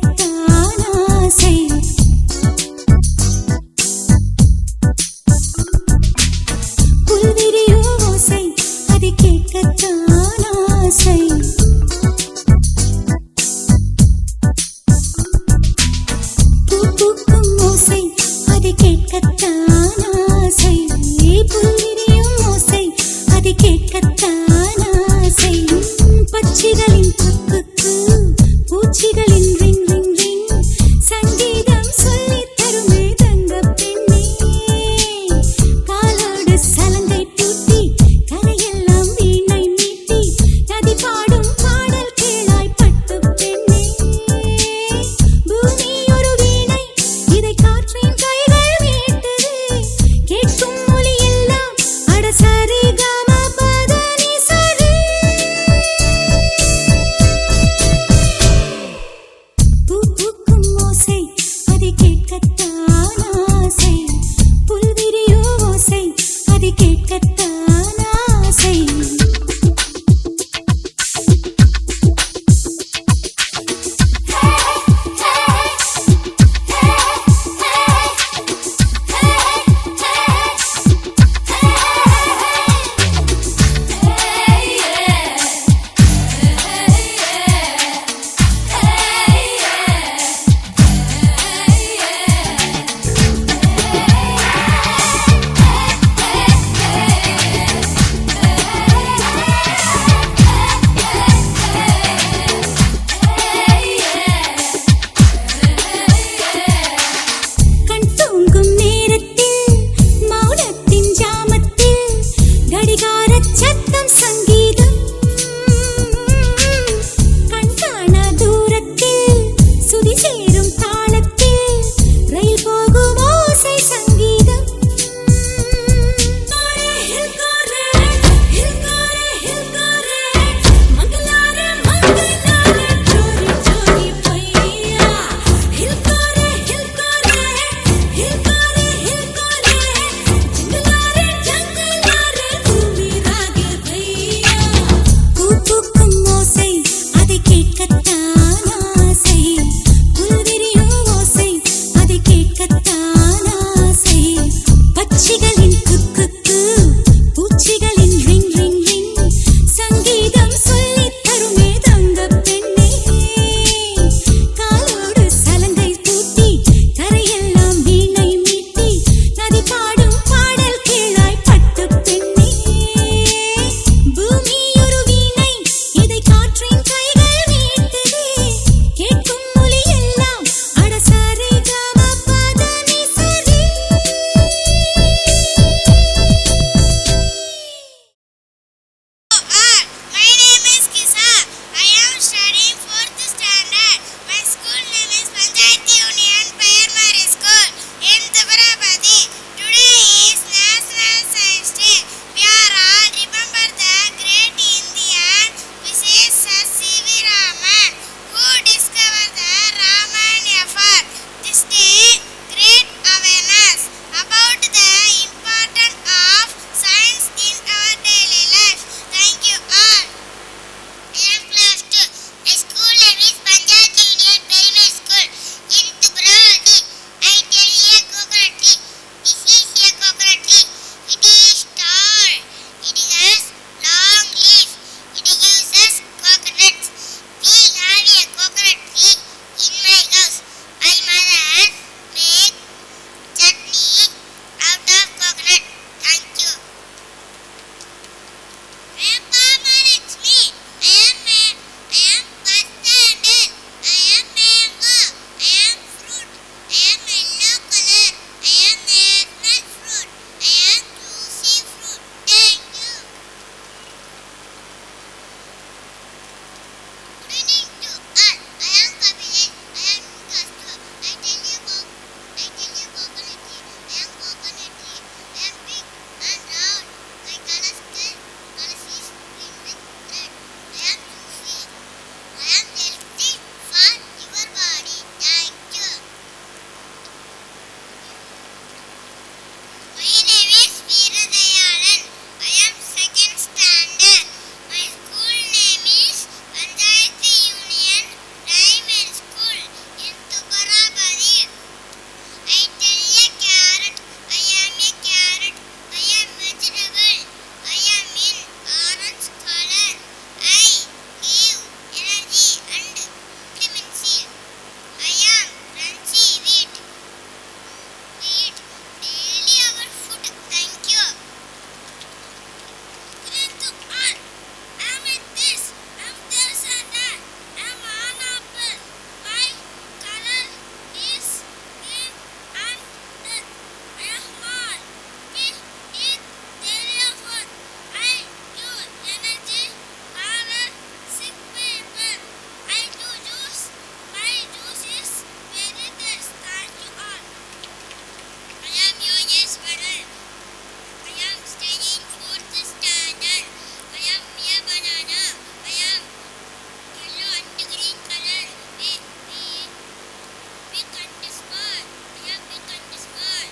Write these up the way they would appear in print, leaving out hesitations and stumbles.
கேட்கத்தான் ஆசை. புல்விரியும் ஓசை அது கேட்கத்தான் ஆசை. பூக்கும் ஓசை அது கேட்கத்தான் ஆசை. புல்விரியும் ஓசை அது கேட்கத்தான் ஆசை. பட்சிகளின் குக்கு பூச்சிகளின் ரிங் ரிங் ரிங் சங்கீதம் சொல்லித் தருமே தங்க பெண்ணே. காலோடு சலங்கை பூட்டி கரையெல்லாம் வீணை மீட்டி நதி பாடும் பாடல் கேளாய் பட்டு பெண்ணே. பூமி ஒரு வீணை இதை காற்றின் கைகள் மீட்டுது. கேட்கும் மொழி எல்லாம் அடசரி கம பதனி Big and small. I have big and small.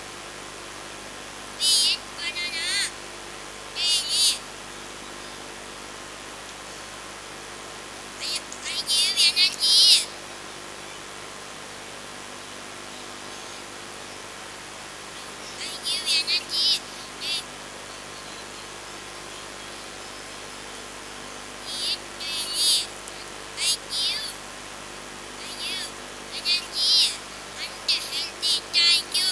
We eat banana daily. I give energy. I give energy. Eat daily. I give energy and healthy. Thank you.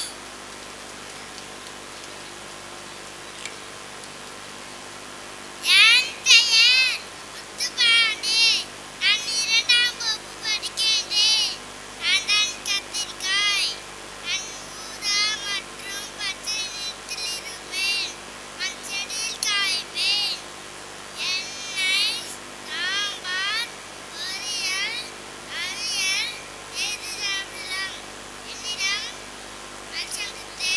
ஏன் முத்துப்பாண்டி நான் 2ஆம் வகுப்பு படிக்கின்றேன். நான் தான் கத்திரிக்காய். நான் ஊதா மற்றும் பச்சை நிறத்தில் இருப்பேன். நான் செடியில் காய்ப்பேன். எண்ணெய், சாம்பார், பொரியல், அவியல் செய்து சாப்பிடலாம். என்னிடம் பல்சத்து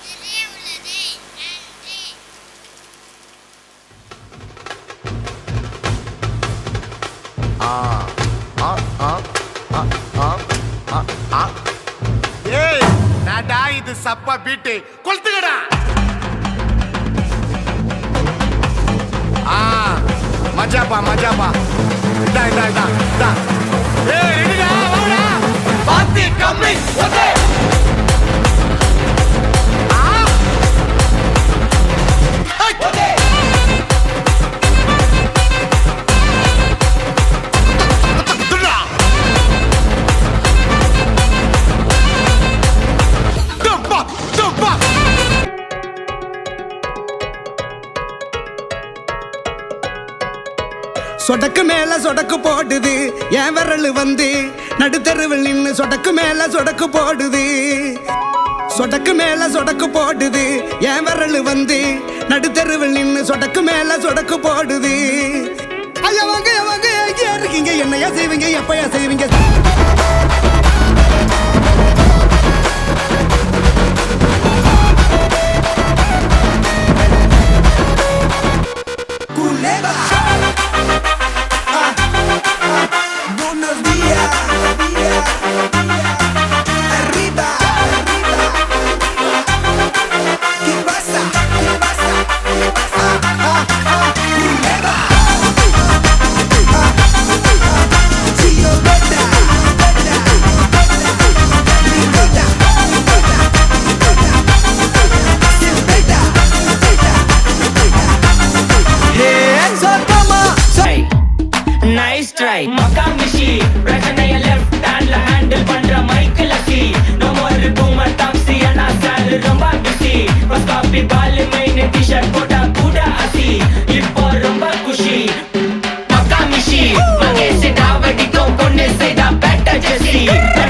நிறைய உள்ளது. நன்றி. ஏய் நாடா இது சப்பா பீட்டு கொளுத்துக்கடா. மஜாப்பா இதா ஏய் ரெடிடா வாடா பாத்தி கம்மி ஓகே ஓகே சொடக்கு மேல சொடக்கு போடுது என் விரல் வந்து நடுத்தருவில் நின்னு சொடக்கு மேல சொடக்கு போடுது. சொடக்கு மேல சொடக்கு போடுது என் விரல் வந்து நடுத்தருவில் நின்னு சொடக்கு மேல சொடக்கு போடுது. ஐயா வாங்க எங்கேயா இருக்கீங்க? என்னையா செய்வீங்க? எப்பயா செய்வீங்க? Nice try. Makamishi. பிரச்சனைய left handல handle பண்ற மைக்கேல் அசி. No more boomer taxi and asal ரொம்ப busy. First copy ball main t-shirt போட்டா கூட அசி. இப்போ ரொம்ப குஷி. Makamishi. மகேஷ் டாவடிக்கும் பொண்ணு செய்தா better ஜெசி.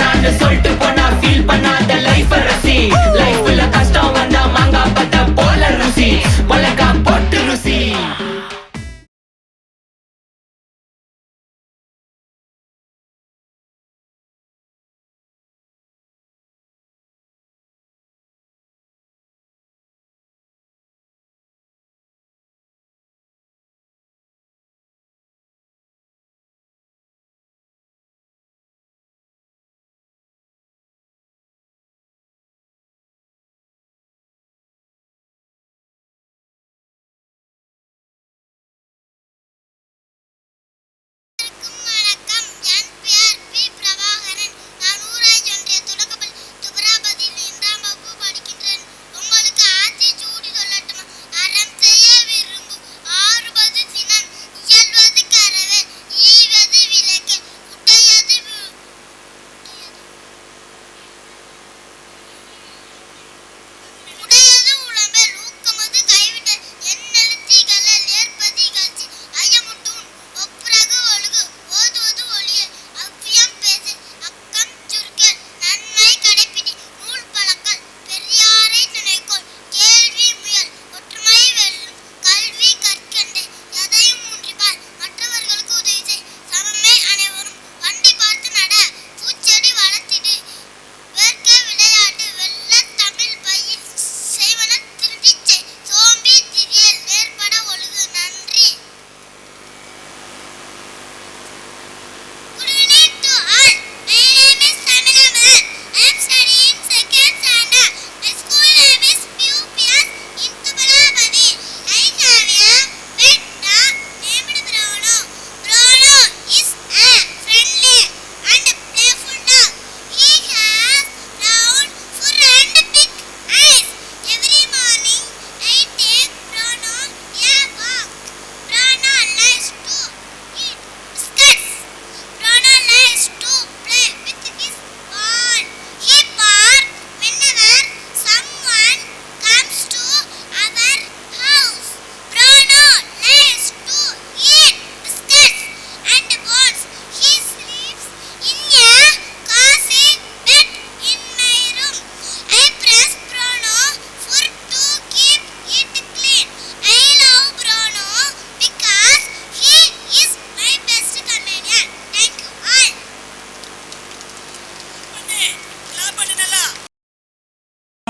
நான் சொல்லிட்டு போனா feel பண்ணாத life ரசி. லைஃப்ல கஷ்டம் வந்தா மாங்கா பத்த போல ருசி. மிளகா போட்டு ருசி.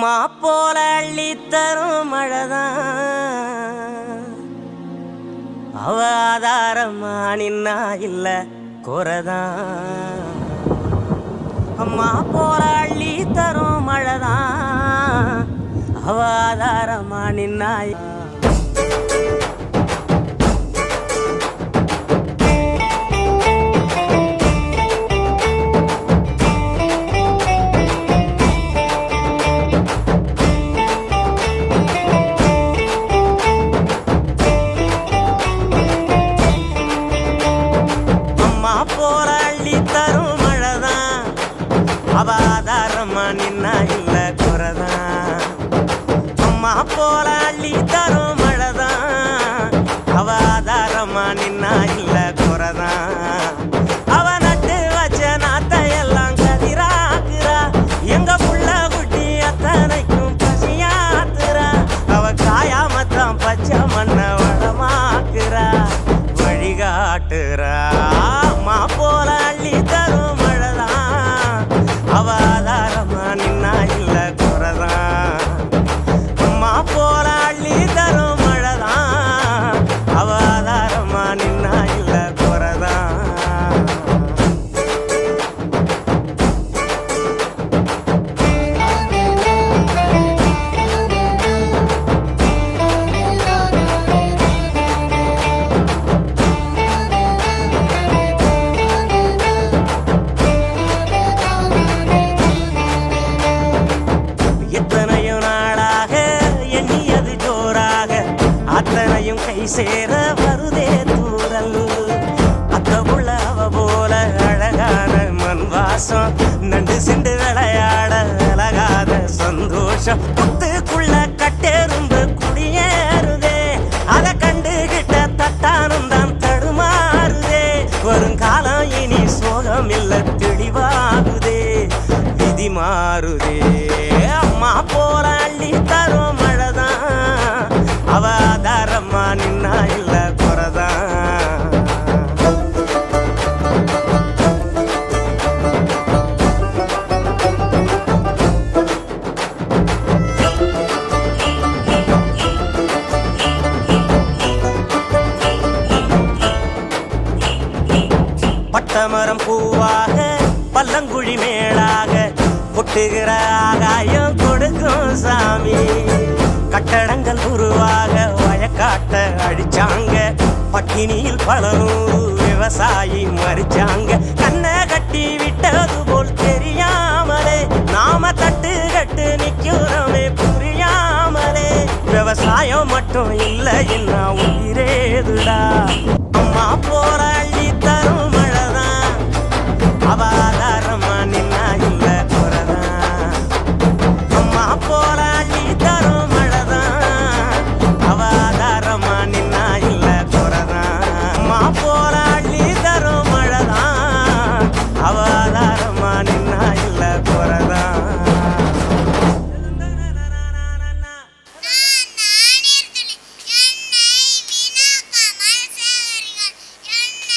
மாப்போல அள்ளி தரும் மழைதான் அவ ஆதாரமா நின்னா இல்ல குறதான். அம்மா போல அள்ளி தரும் மழைதான் அவ ஆதாரமா நின்னா அவதாரமா நின்னா இல்ல குறதான். அம்மா போல அள்ளி தரும் மழைதான் அவதாரமா நின்னா இல்ல குறதான். அவ நட்டு வச்ச நாத்தை எல்லாம் கதிராக்குறா எங்க புள்ள குட்டி அத்தனைக்கும் பசியாத்துறா. அவ காயாமத்தான் பச்சை மண்ண வளமாக்குறா வழிகாட்டுறா. அம்மா போல அள்ளி தரும் அவதாரமா நின்னா இல்ல குறதான். அம்மா போல அள்ளி தரும் மழைதான் அவதாரமா நின்னா இல்ல குறதான். அத்தனையும் கை சேர வருதே தூரல். அத்த புள்ள அவ போல அழகான மண் வாசம் நண்டு சிண்டு விளையாட அழகாத சந்தோஷம். புத்துக்குள்ள கட்டெரும்பு குடியேறுதே அத கண்டுகிட்ட தட்டானும் தான் தடுமாறுதே. வருங்காலம் இனி சோகம் இல்ல தெளிவாகுதே விதி மாறுதே. அம்மா போல அள்ளி தரும் மழைதான் அவதாரமா நின்னா இல்ல குறதான். பட்டமரம் பூவாக பல்லங்குழி மேலாக கொட்டுகிற ஆகாயம் கொடுக்கும் சாமி. கட்டடங்கள் உருவாக வயக்காட்ட அடிச்சாங்க பட்டினியில் பல நூறு விவசாயி மறிச்சாங்க. கண்ணை கட்டி விட்டது போல் தெரியாமலே நாம தட்டு கட்டு நிக்கிறோமே புரியாமலே. விவசாயம் மட்டும் இல்லை என்ன உயிரேதுடா. அம்மா போல அள்ளி தரும் மழைதான் அவதாரமா நின்னா இல்ல குறதான். அம்மா போல அள்ளி தரும் மழைதான் அவதாரமா நின்னா இல்ல குறதான். அம்மா போல அள்ளி தரும் மழைதான் அவதாரமா நின்னா இல்ல குறதான். நான் நாணயத்தில் என்னை வினாக்காமல் சேருங்கள். என்னை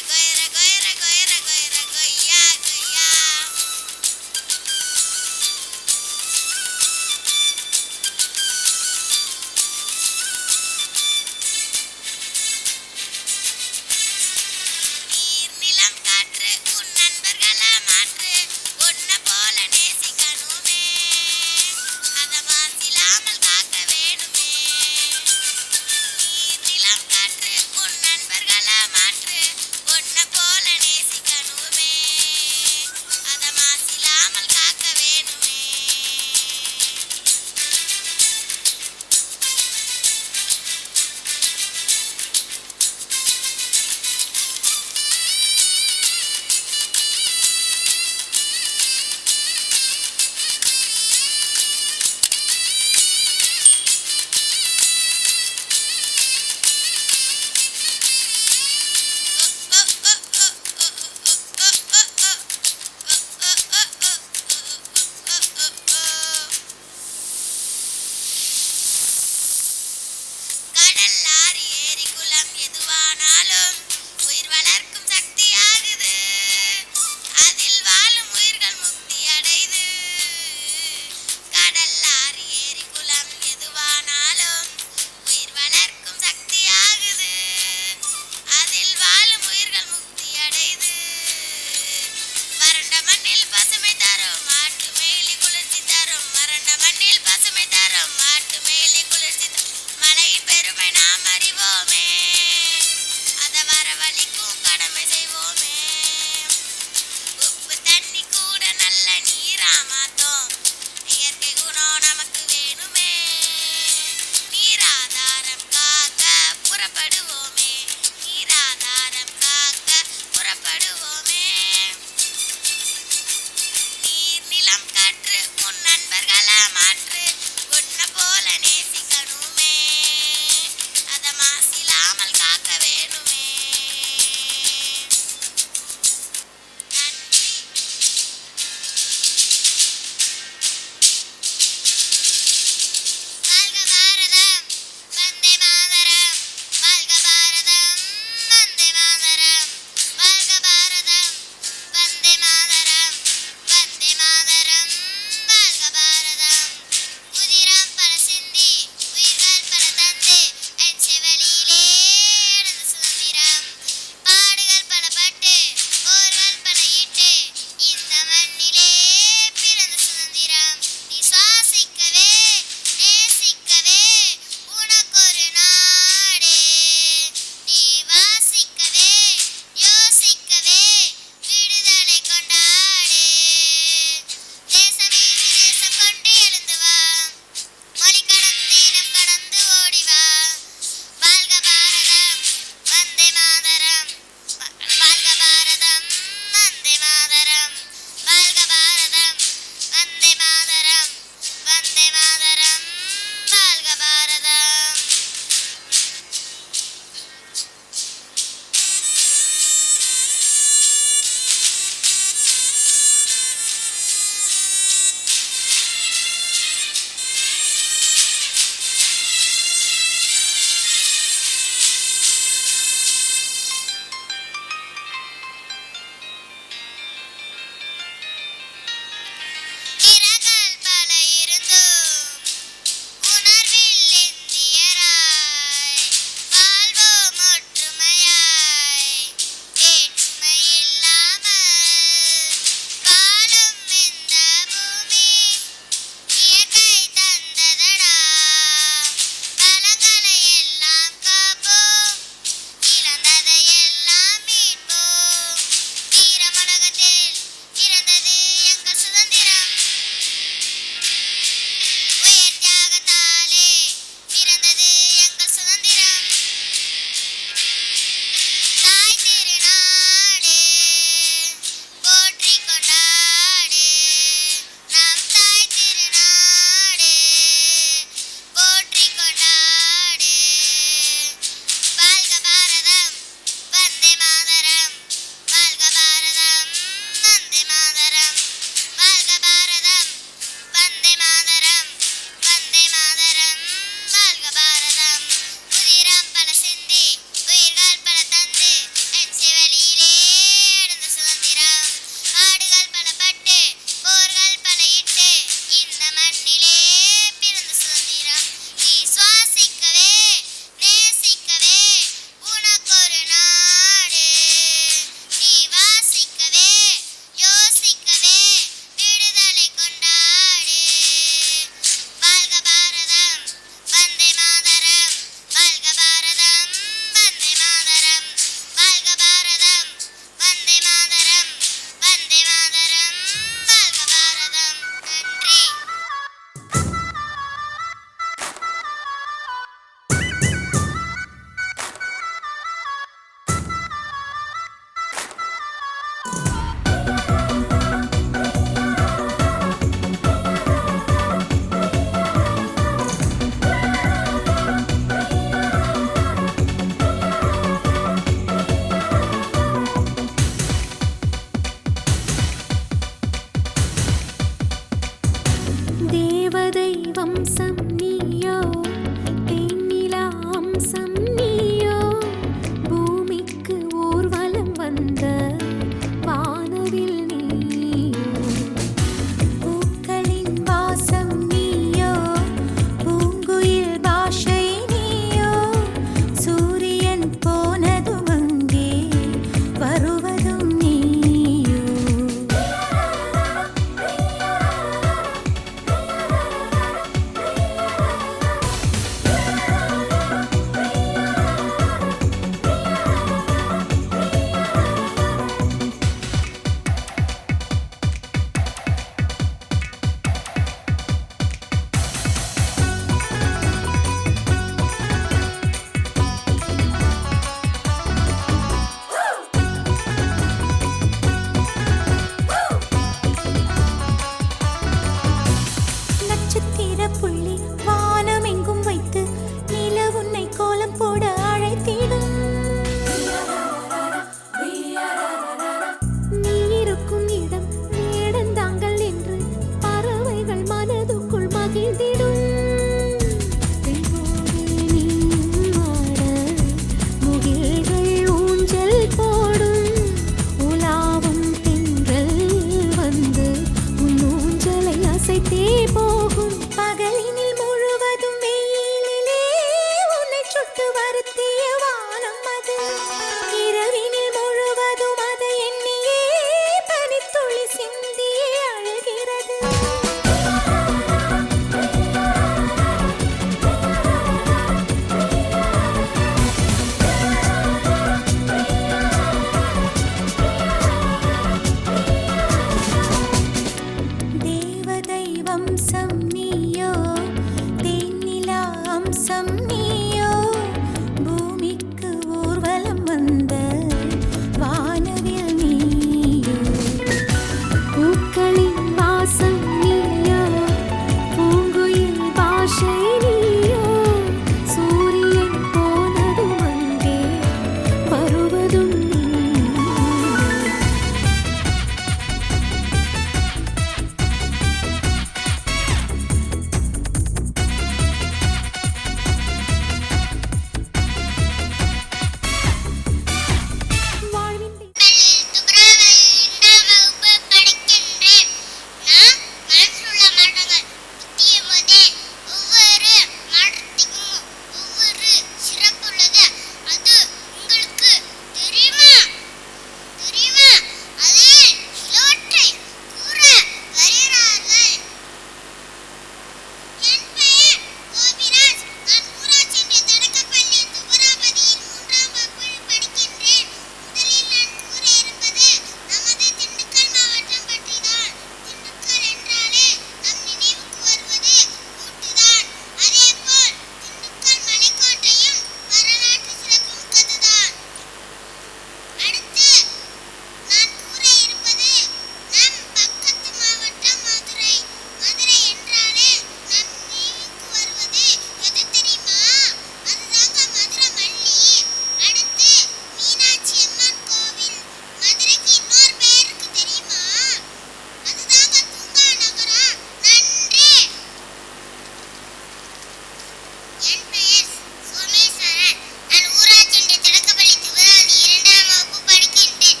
என் பெயர் சோமேஸ்வரன். நான் ஊராட்சி ஒன்றிய தொடக்கப்பள்ளி திபுராதி 2ஆம் வகுப்பு படிக்கின்றேன்.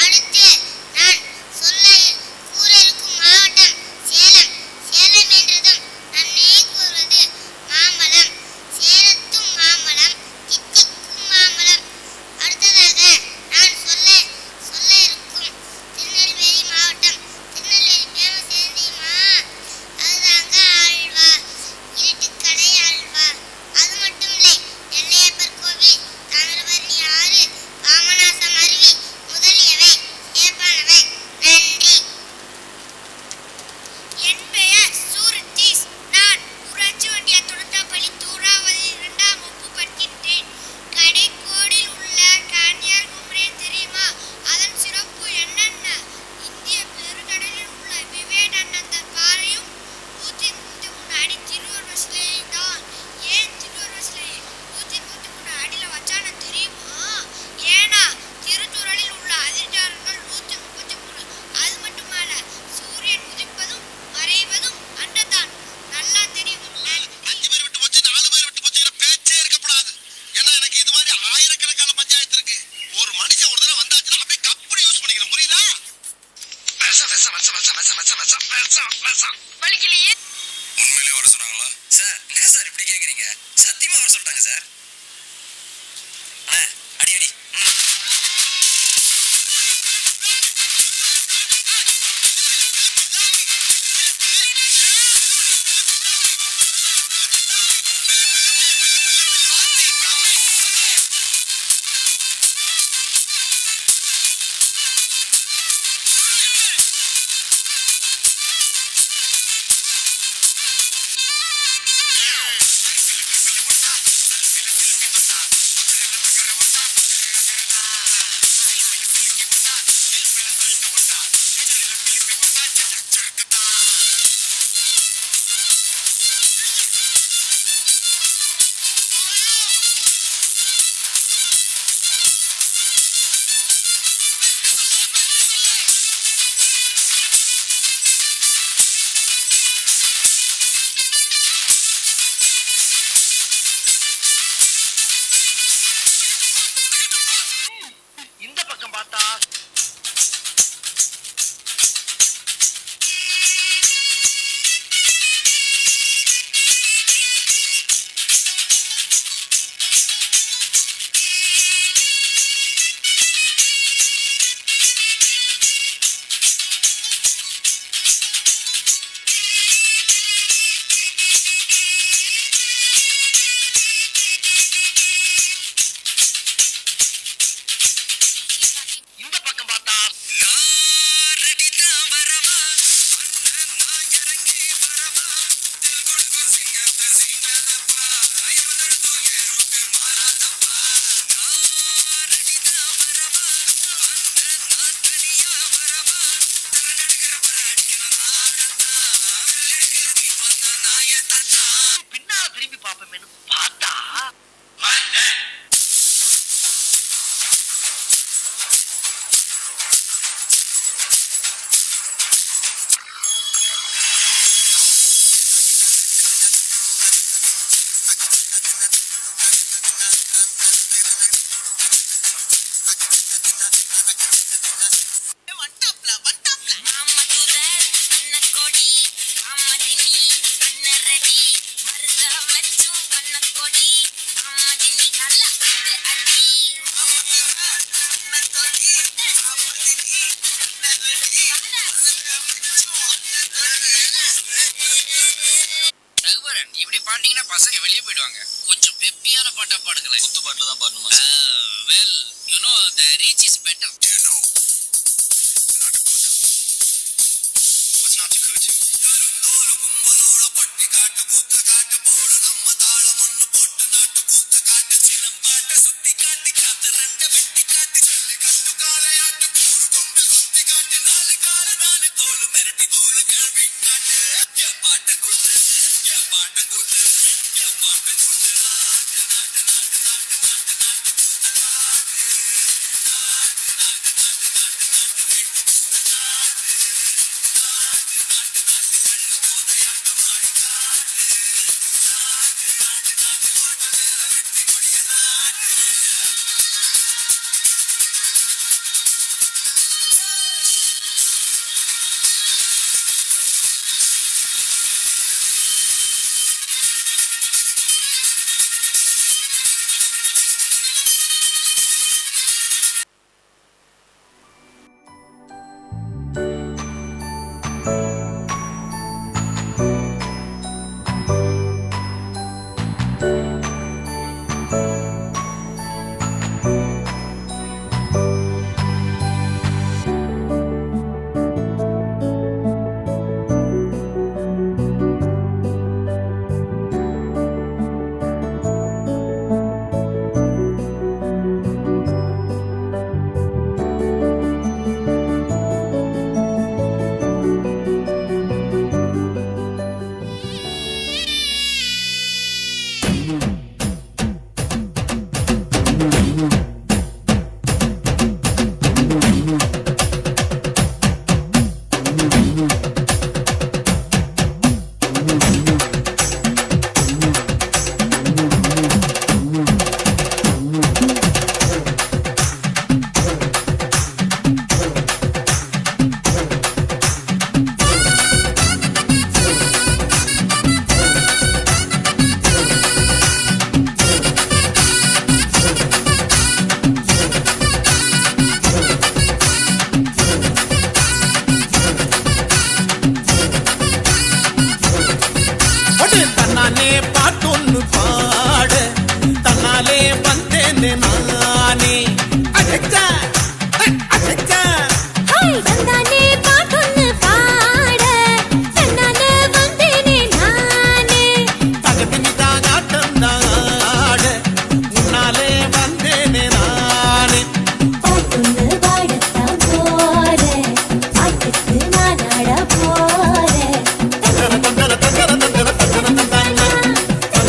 அடுத்து நான் கூற இருக்கும் மாவட்டம் சேலம். சேலம் என்றதும் நான் நினைக்கூறுவது மாம்பழம். சேலத்தும் மாம்பழம், தித்திக்கும் மாம்பழம். அடுத்ததாக நான் சொல்ல இருக்கும் திருநெல்வேலி மாவட்டம். திருநெல்வேலி ஃபேமஸ் தெரியுமா? அதுதாங்க அல்வா, இருட்டுக்கடை அல்வா. அது மட்டும் இல்லை, நெல்லையப்பர் கோவில், தாமிரபரணி ஆறு, பாபநாசம் அருவி முதலியவை சிறப்பானவை. நன்றி. என் பெயர் சூரத்தீஸ். நான் ஊராட்சி ஒன்றிய தொடக்கப்பள்ளி தூராவதி 2ஆம் வகுப்பு படிக்கின்றேன். கடைக்கோடியில் உள்ள கன்னியாகுமரி தெரியுமா? அதன் சிறப்பு என்னென்ன? இந்திய பெருங்கடலில் உள்ள விவேகானந்தர் பாறையும் 133 அடி திருவள்ளுவர் சிலையும் தான். ஏன் திருவள்ளுவர் சிலை 133 அடியில வச்சான தெரியுமா? ஏன்னா திருக்குறளில் உள்ள அதிகாரங்கள் 133. அது மட்டுமல்ல, சூரியன் உதிப்பதும் மறைவதும் அன்றதான். நல்லா தெரியும். நன்றி. 5 பேர் விட்டு போச்சு, 4 பேர் விட்டு போச்சுங்கிற பேச்சே இருக்கப்படாது. ஏன்னா எனக்கு இது மாதிரி ஆயிரக்கணக்கான பஞ்சாயத்து இருக்கு. ஒரு மனுஷன் ஒரு தடவை வந்தாச்சுன்னா அப்படியே கப்புனு யூஸ் பண்ணிக்கணும், புரியுதா? வலிக்கலையே. உண்மையிலேயே வர சொன்னாங்களா சார்? என்ன சார் இப்படி கேக்குறீங்க? சத்தியமா வர சொல்லிட்டாங்க சார். அண்ணே, அடி அடி. இந்த பக்கம் பார்த்தா இந்த பக்கம் பார்த்தா பின்னால திரும்பி பாப்போமேனு பார்த்தா ரகுவரன், இப்படி பாட்டீங்கன்னா பசங்க வெளியே போயிடுவாங்க. கொஞ்சம் பெப்பியான பாட்டா பாடுங்களேன். குத்து பாட்டுல தான் பாடணுமா? Well, you know the reach is better. தன்னானே பாட்டொன்னு பாட தன்னாலே வந்தேனே நானே அச்சா அச்சா ஹாய் வந்தானே பாட்டொன்னு பாட தன்னாலே வந்தேனே நானே தகதிமிதான் ஆட்டம் நாட முன்னாலே வந்தேனே நானே பாட்டொன்னு பாடத்தான் போறேன் பாட்டுக்கு நான் ஆட போறேன் தங்கர தங்கர தங்கர தங்கர தங்கர தங்கர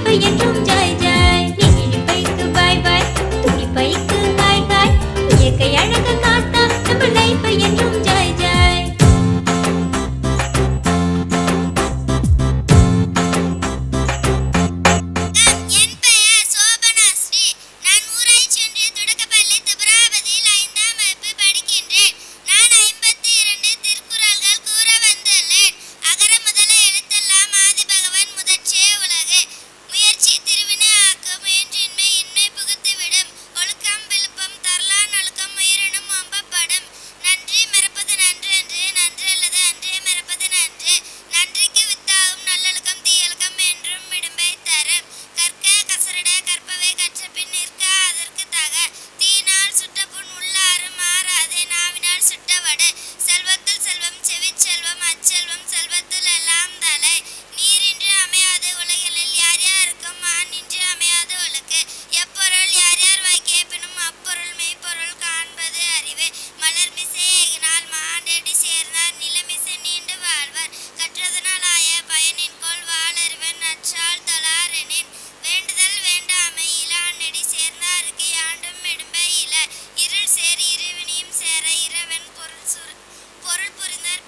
லைஃப் என்றும் ஜாய் ஜாய் இனிப்பைக்கு பை பை துளிப்பைக்கு ஹாய் ஹாய் இயற்கை அழகு காத்தா நம்ம லைஃப் என்றும் ஜாய் ஜாய் என் பெயர் சோபனா ஸ்ரீ. நான் ஊராட்சி ஒன்றிய தொடக்கப்பள்ளி துபராவதியில் 5ஆம் வகுப்பு படிக்கின்றேன். நான் 52 திருக்குறள்கள் கூற வந்துள்ளேன். அகர முதல எழுத்தெல்லாம் ஆதிபகவன் முதற்றே உலகு. முயற்சி திருவினை ஆக்கும் முயன்றின்மை இன்மை புகுத்திவிடும். ஒழுக்கம் விழுப்பம் தரலான் ஒழுக்கம் உயிரினும் ஓம்பப்படும். நன்றி மறப்பது நன்று அன்று நன்று அல்லது அன்றே மறப்பது நன்று. நன்றிக்கு வித்தாகும் நல்லொழுக்கம் தீயொழுக்கம் என்றும் இடும்பை தரும். கற்க கசரட கற்பவை கற்ற பின் நிற்க அதற்கு தக. தீயினால் சுட்ட புண் உள்ளாரும் மாறாதே நாவினால் சுட்டவடு. செல்வத்தில் செல்வம் செவிச்செல்வம் அச்செல்வம் செல்வத்தில் எல்லாம் தலை. நீரின்றி அமையாது உலகில் யார் யாருக்கும் மானின்றி அமையாது ஒழுக்கு. எப்பொருள் யார் யார் வாய்க்கேப்பினும் அப்பொருள் மெய்ப்பொருள் காண்பது அறிவு. மலர்மிசை ஏகினால் மாண்டேடி சேர்ந்தார் நிலமிசை நீண்டு வாழ்வர். கற்றதனால் ஆய பயனின்கொள் வாளறிவன் நற்றால் தொழாரெனின். வேண்டுதல் வேண்டாமை இலான் நெடி சேர்ந்தாருக்கு யாண்டும் இடும்பை இல. இருள் சேர் இருவினியும் சேர இரவன் பொருள் புரிந்தர்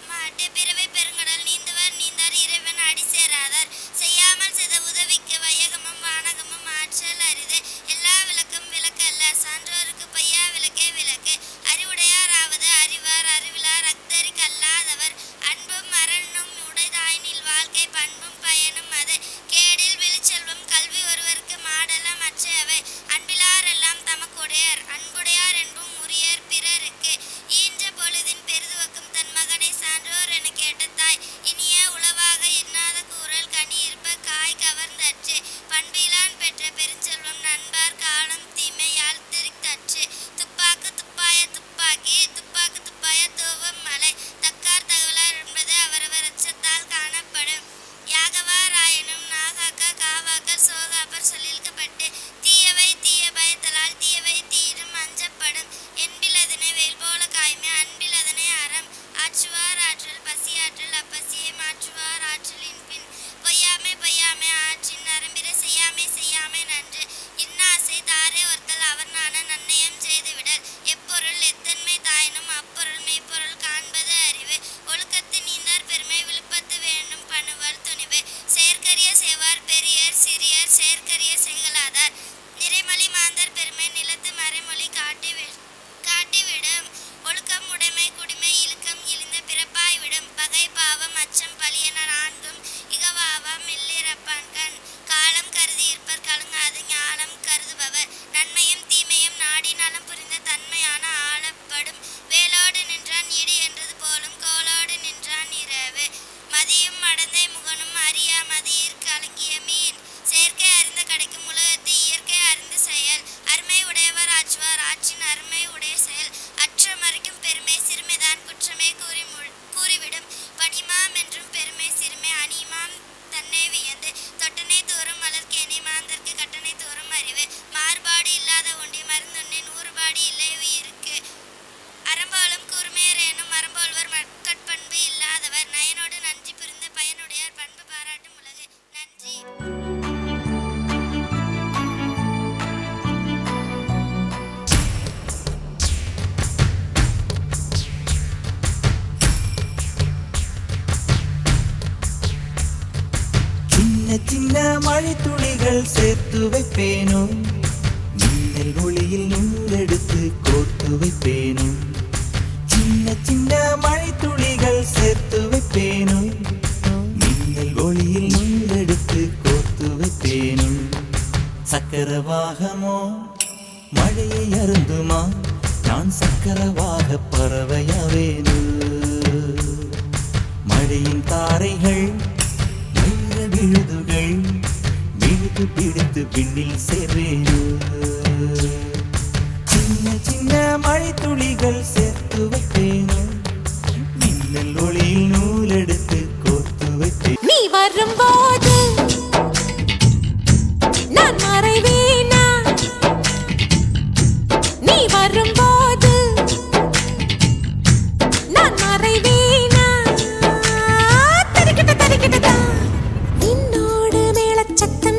மாட்டு பிறவை பெருங்கடல் நீந்துவர் நீந்தார் இறைவன் அடி சேராதார். செய்யாமல் செய்த உதவிக்கு வையகமும் வானகமும் ஆற்றல் அரிது. எல்லா விளக்கும் விளக்கல்ல சான்றோருக்கு பையா விளக்கே விளக்கு. அறிவுடையாராவது அறிவார் அறிவிலார் அக்தரி கல்லாதவர். அன்பும் அரணும் உடைதாயினில் வாழ்க்கை பண்பும் பயனும் அது. கேடில் விழிச்செல்வம் கல்வி ஒருவருக்கு மாடெல்லாம் மற்றவை. அன்பிலார் எல்லாம் தமக்குடையர் அன்புடையார் என்பும் உரியர் பிறருக்கு. ஈன்ற பொழுதின் பெரிதுவக்கும் தன் மகனை சான்றோர் என கேட்ட தாய். இனிய உளவாக எண்ணாத கூறல் கனி இருப்ப காய் கவர்ந்தற்று. பண்பிலான் பெற்ற பெருஞ்செல்வம் நண்பார் காலம் தீமையால் திரித்தற்று. துப்பாக்கு துப்பாய துப்பாக்கி துப்பாக்கு துப்பாய தூவும் மலை. தக்கார் தகவலார் என்பது அவரவர் அச்சத்தால் காணப்படும். யாகவார் ஆயினும் நாகாக்க காவாக்கர் சோகாப்பர் சொல்லிக்கப்பட்டு. தீயவை தீய பயத்தலால் தீயவை தீரும் அஞ்சப்படும். என்பில் அதனை வேல் போல காய்மை அன்பில் அதனை அறம். ஆற்றுவார் ஆற்றல் பசி ஆற்றல் அப்பசியை மாற்றுவார் ஆற்றல் இன்பின். பொய்யாமை பொய்யாமை ஆற்றின் நரம்பிர செய்யாமை செய்யாமை நன்று. இன்னாசை தாரே ஒருத்தல் அவர் நான நன்னயம் செய்துவிடல். எப்பொருள் எத்தன்மை தாயினும் அப்பொருள் மெய்ப்பொருள் காண்பது அறிவு. ஒழுக்கத்தின் நீந்தார் பெருமை விழுப்பத்து வேண்டும் பணுவல் துணிவு. செயற்கரிய செய்வார் பெரியர் சிறியர் செயற்கரிய செய்களாதார். நிறைமொழி மாந்தர் பெருமை நிலத்து மறைமொழி காட்டிவிடும். ஒழுக்கம் உடைமை குடிமை இழுக்கம் இழிந்த பிறப்பாய்விடும். பகை பாவம் அச்சம் பழியன நான்கும் இகவாவாம் இல்லிறப்பான்கண். காலம் கருதி இருப்பர் கலங்காது ஞானம் கருதுபவர். நன்மையும் தீமையும் நாடி நலம் புரிந்த தன்மையான ஆளப்படும். வேலோடு நின்றான் ஈடு என்றது போலும் கோலோடு நின்றான் இரவு. மதியும் மடந்தை முகனும் அறியா மதியிற் கலங்கிய மீன். செயற்கை அறிந்த கிடைக்கும் உலகத்து இயற்கை அறிந்து செயல். அருமை உடையவர் ஆற்றுவார் ஆற்றின் அருமை உடைய செயல். அற்ற மறைக்கும் பெருமை சிறுமைதான் குற்றமே கூறிவிடும். பணிமாம் என்றும் பெருமை சிறுமை அணிமாம் தன்னை வியந்து. தொட்டனை தூரம் வளர்க்கேணி மாந்தற்கு கட்டணை தூரம் அறிவு. மாறுபாடு இல்லாத ஒண்டி மருந்துண்ணின் ஊறுபாடு இல்லை உயிருக்கு. அறம்போலும் கூர்மையரேனும் மரம்போல்வர் மக்கட்பண்பு இல்லாதவர். நயனோடு நன்றி புரிந்த பயனுடையார் பண்பு பாராட்டும் உலகு. நன்றி. சின்ன சின்ன மழை துளிகள் சேர்த்து வைப்பேனோ. மின்னல் ஒளியில் நூலெடுத்து கோர்த்து வைப்பேனோ. சின்ன சின்ன மழை துளிகள் சேர்த்து வைப்பேனோ. மின்னல் ஒளியில் நூலெடுத்து கோர்த்து வைப்பேனோ. சக்கரவாகமோ மழையை அருந்துமா. நான் சக்கரவாக பறவையாவேனோ. மழையின் தாரைகள் விழுதுகள் விழுது பிடித்து விண்ணில் சேர்வேனோ. சின்ன சின்ன மழை துளிகள் சேர்த்து வைப்பேனோ. மின்னல் ஒளியில் நூலெடுத்து கோர்த்து வைப்பேன். நீ வரும்போது நான் மறைவேனா. நீ வரும்போது நான் மறைவேனா. தரிக்கிட்ட தரிக்கிட்டதா என்னோடு மேளச்சத்தம்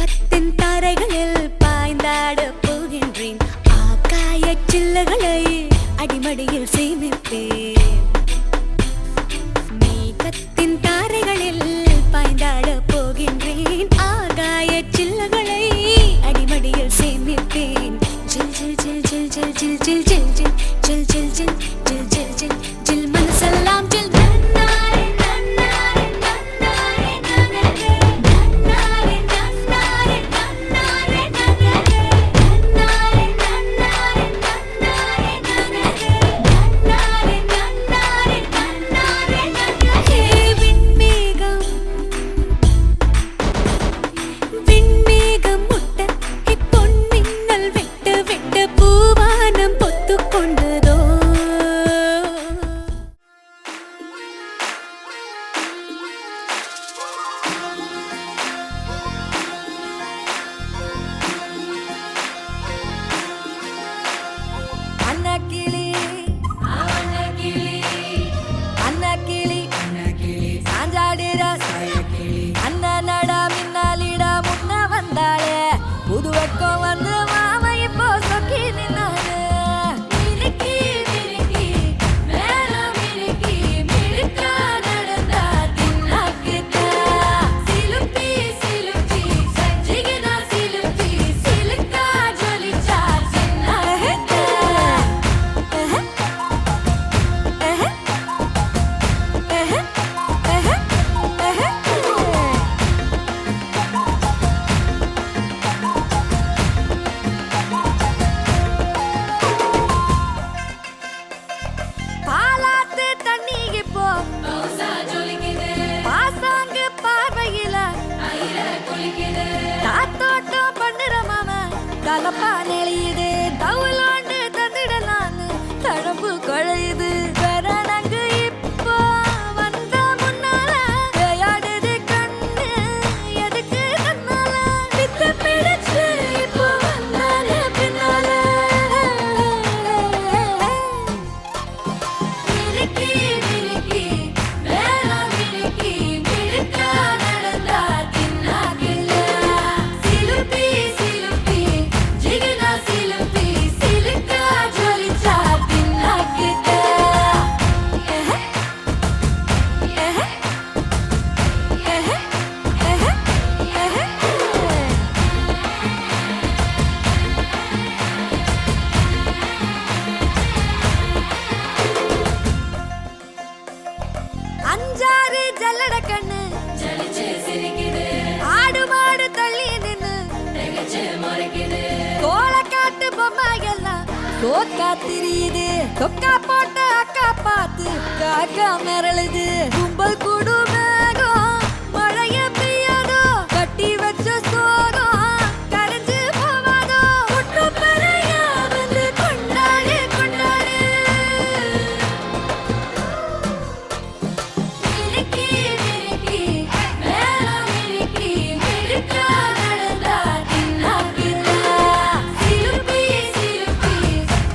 மேகத்தின் தாரைகளில் பாய்ந்தாட போகின்றேன் ஆகாய சில்லுகளை அடிமடியில் சேமிப்பேன் மேகத்தின் தாரைகளில் பாய்ந்தாட போகின்றேன் ஆகாய சில்லுகளை அடிமடியில் சேமிப்பேன் ஜில் ஜில் ஜில் ஜில் ஜில் ஜில் ஜில் ஜில் ஜில் ஜில் ஜில் ஜில் ஜில் ஜில் ஜில் ஜில் மனசெல்லாம் ஜில் நன்னாரே நன்னாரே நன்னாரே நன்னாரே நன்னாரே நன்னாரே நன்னாரே நன்னாரே நன்னாரே நன்னாரே நன்னாரே நன்னாரே நன்னாரே நன்னாரே விண்மேகம் விண்மேகம் முட்ட பொன்மின்னல் விட்டு விட்டு பூவானம் பொத்து கொண்டதோ அன்னக்கிளி அன்னக்கிளி சாஞ்சாடிர அண்ணனடா மின்னாலிடா முன்ன வந்தாளே புது வெக்கம் வந்து மாமா இப்போ சொக்கி நின்னாளே மினுக்கி மினுக்கி மேல மினுக்கி மினுக்கா நடந்தா தின்னாக்கிட்டா சிலுப்பி சிலுப்பி சஞ்சிகனா சிலுப்பி சிலுக்கா ஜொலிச்சா சின்னாக்கிட்டா பாலாத்து தண்ணி இப்போ பாசாங்கு பார்வையில தாத்தோட்டம் பண்ணுற மாமா கலப்பா நெளியுது தவுலாண்டு தந்திடலான்னு தழம்பு குழையுது கரணங்கு இப்போ வந்த முன்னால விளையாடுது கண்ணு எதுக்கு தன்னால வித்து பிடிச்சு இப்போ வந்தால பின்னால மினுக்கி மினுக்கி மேல மினுக்கி மினுக்கா நடந்தா தின்னாக்கில்ல சிலுப்பி சிலுப்பி ஜிகனா சிலுப்பி சிலுக்கா ஜொலிச்சா தின்னாக்கிட்ட அஞ்சாறு ஜல்லட கண்ணு ஆடு மாடு தள்ளி நின்னு கோலக்காட்டு பொம்மை எல்லாம் தோக்கா திரியுது தொக்கா போட்ட அக்கா பார்த்து காக்கா மிரளுது கும்பல் கூடு மேகம் மழைய பெய்யாதோ கட்டி வச்ச சோகம் கரைஞ்சு போவாதோ குற்றப்பறையா வந்து கொண்டாடு கொண்டாடு மினுக்கி மினுக்கி மேல மினுக்கி மினுக்கா நடந்தா தின்னாக்கிட்டா சிலுப்பி சிலுப்பி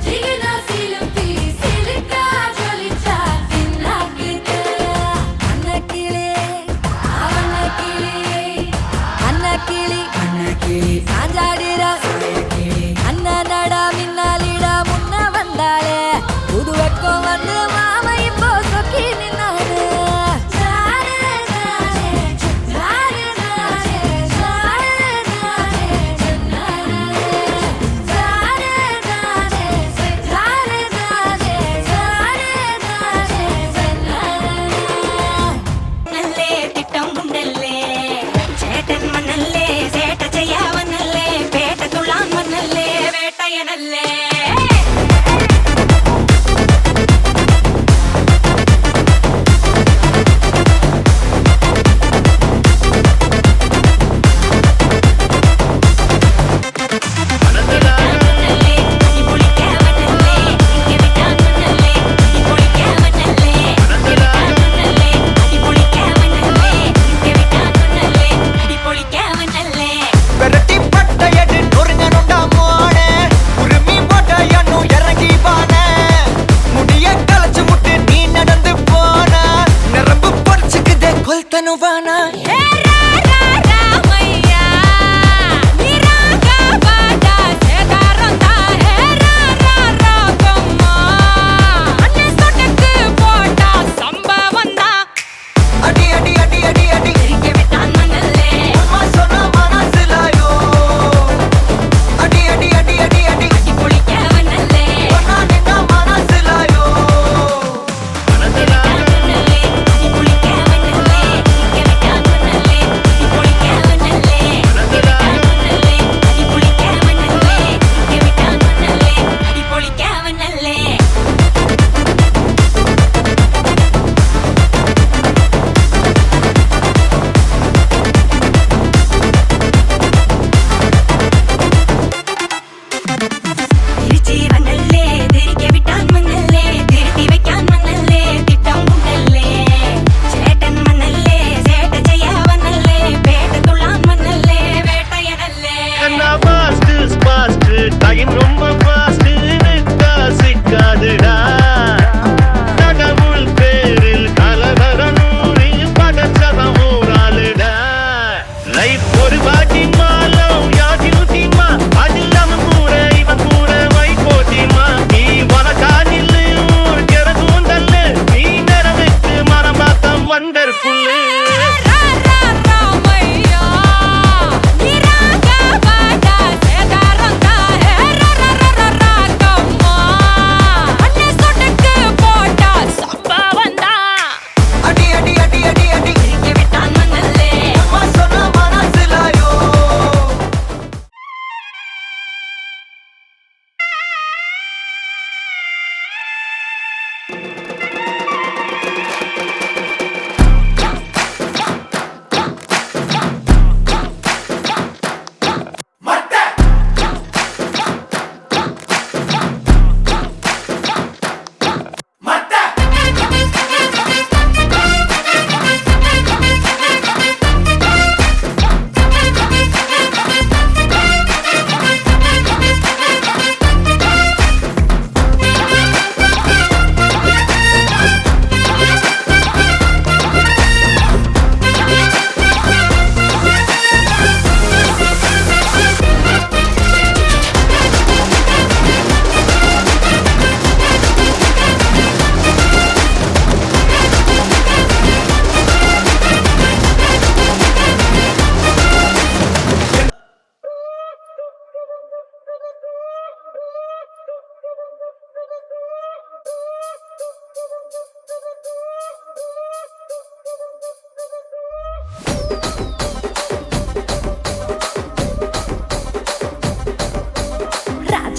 ஜிகனா சிலுப்பி சிலுக்கா ஜொலிச்சா தின்னாக்கிட்டா அன்னக்கிளி அன்னக்கிளி சாஞ்சாடிர அண்ணனடா மின்னாலிடா முன்ன வந்தாளே புது வெக்கம் வந்து மாமா இப்போ சொக்கி நின்னாரு ஜாரே ஜாரே ஜாரே ஜாரே ஜாரே ஜாரே ஜன்னாரே ஜாரே ஜாரே ஜாரே ஜாரே ஜாரே ஜாரே ஜன்னாரே நல்லே திட்டம் உண்டல்லே சேட்டன் மண்ணல்லே சேட்ட செய்யவனல்லே பேட்ட துளான் மண்ணல்லே வேட்டையனல்லே விரட்டி பட்டையடு நொறுங்கனுண்டா மோனே உரிமை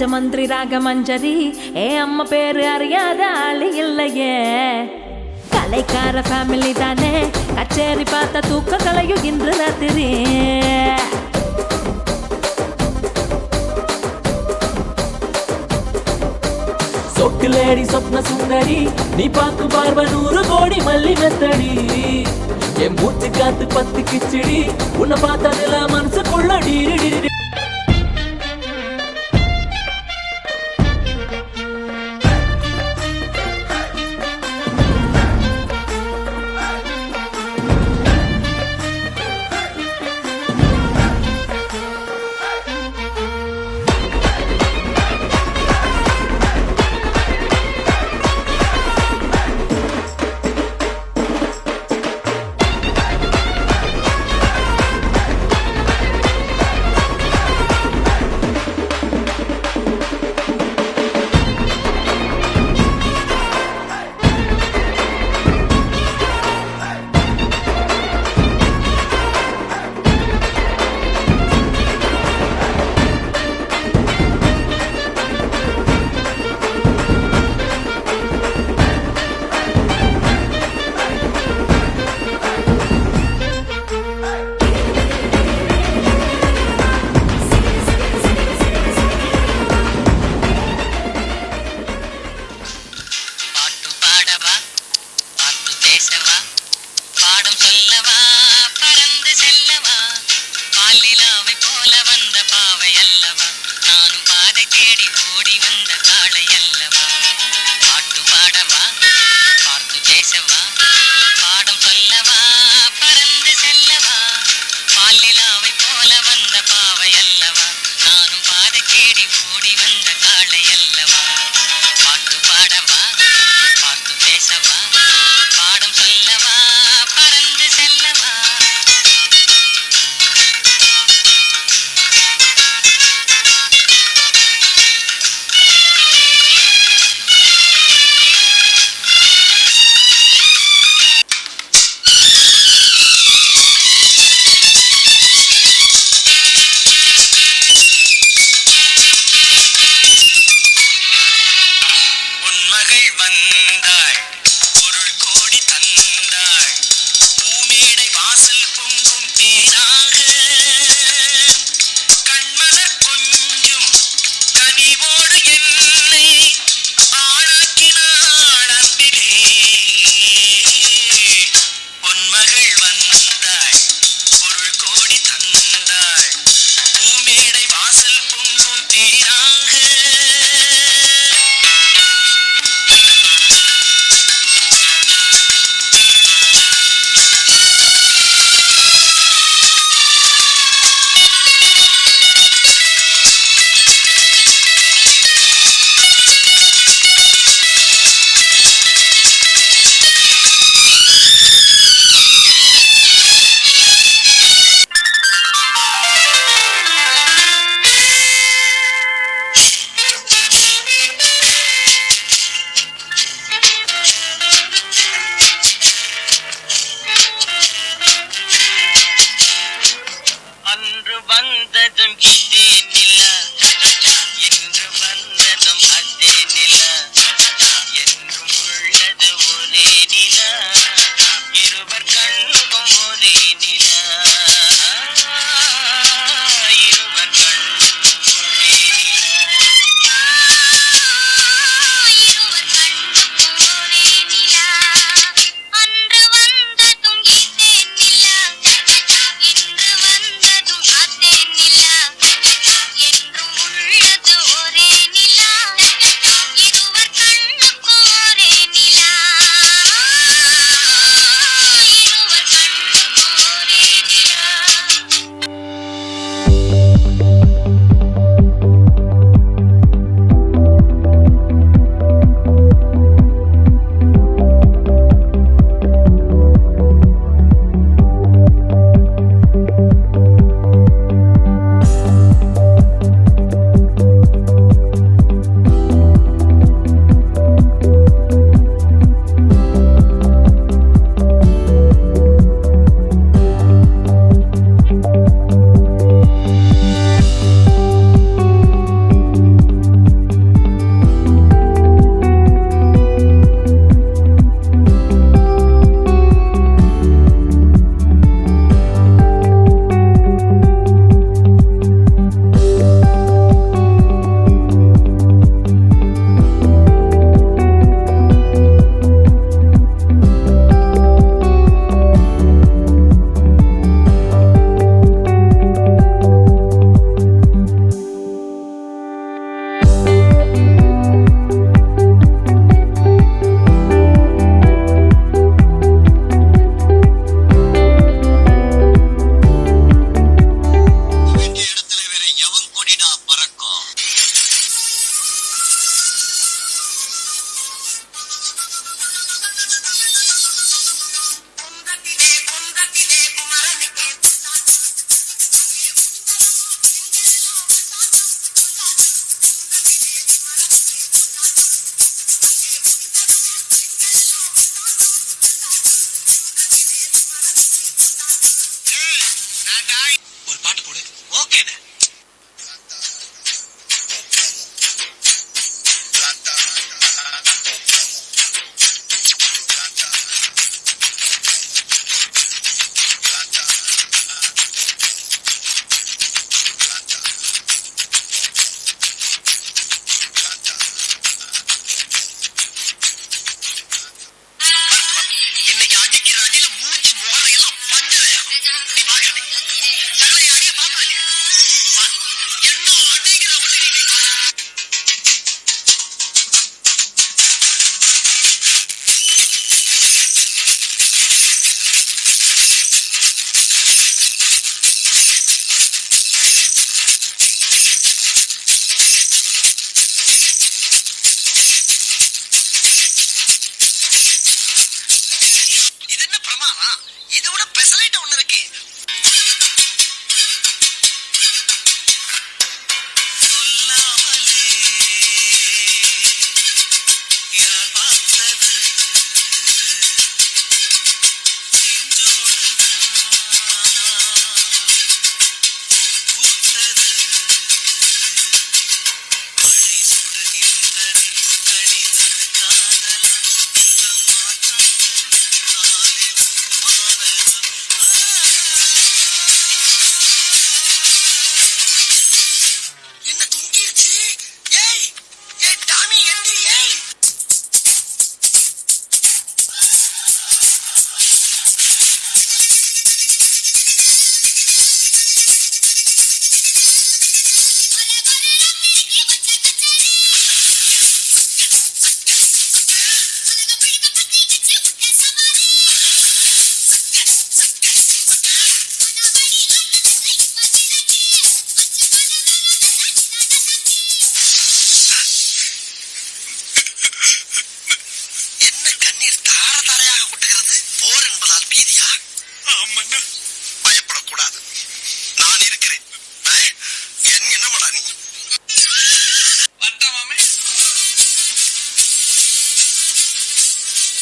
ராஜமந்திரி ராகமஞ்சரி அம்மா பேரு அறியாத ஆளு இல்லையே கலைக்கார ஃபேமிலி தானே கச்சேரி பார்த்த தூக்க கலையும் இன்று ராத்திரி சொக்குலேடி சொப்ன சுந்தரி நீ பார்க்கும் பார்வை 100 கோடி மல்லி மெத்தடி என் மூச்சு காத்து 10 கிச்சடி உன்னை பார்த்ததுல மனசுக்குள்ள டீரி